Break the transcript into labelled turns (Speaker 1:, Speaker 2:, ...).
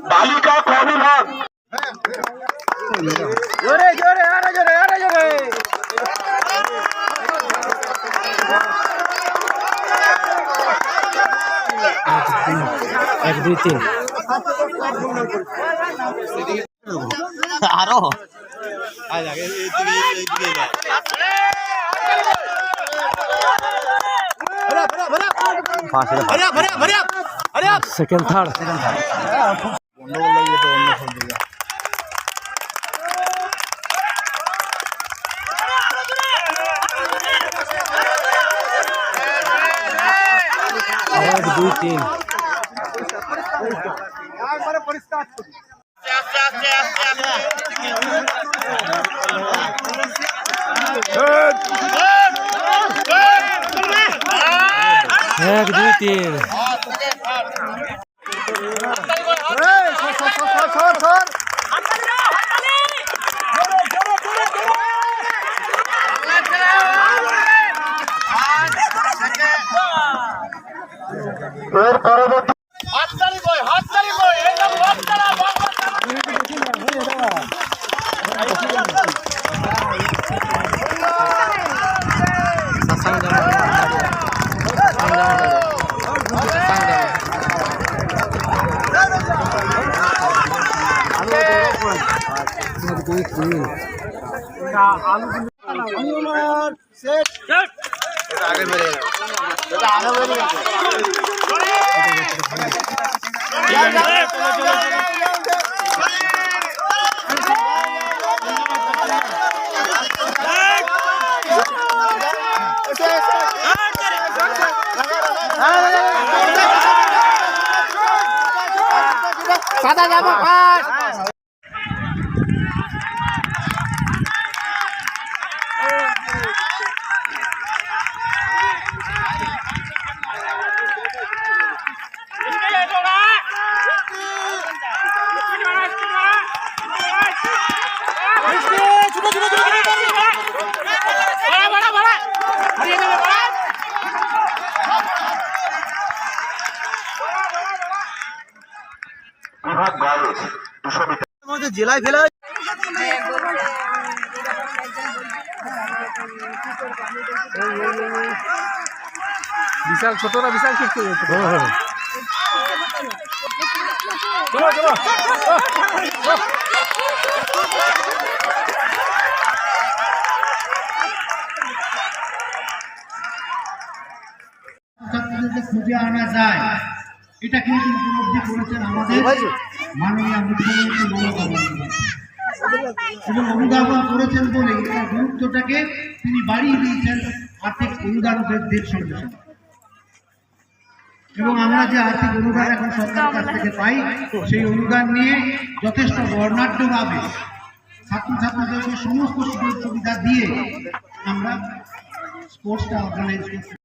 Speaker 1: বালিকা কবিভাগ
Speaker 2: জোরে জোরে আরো জোরে আরো জোরে। এক দুই তিন আরো সেকেন্ড থার্ড এক দুই তিন এক দুই তিন
Speaker 1: এর পরবর্তী সাদা জামা পাস জেলায় ফেলা বিশাল ছোটরা বিশাল শিখতে
Speaker 3: খুঁজে আনা যায়, এটা কিন্তু উপলব্ধি করেছেন আমাদের মাননীয় মুখ্যমন্ত্রী মমতা বন্দ্যোপাধ্যায় এবং অনুধাবন করেছেন বলে তার গুরুত্বটাকে তিনি বাড়িয়ে দিয়েছেন আর্থিক অনুদানদের সঙ্গে সঙ্গে। এবং আমরা যে আর্থিক অনুদান এখন সরকারের কাছ থেকে পাই, সেই অনুদান নিয়ে যথেষ্ট বর্ণাঢ্যভাবে ছাত্রছাত্রীদেরকে সমস্ত সুযোগ সুবিধা দিয়ে আমরা স্পোর্টসটা অর্গানাইজ করছি।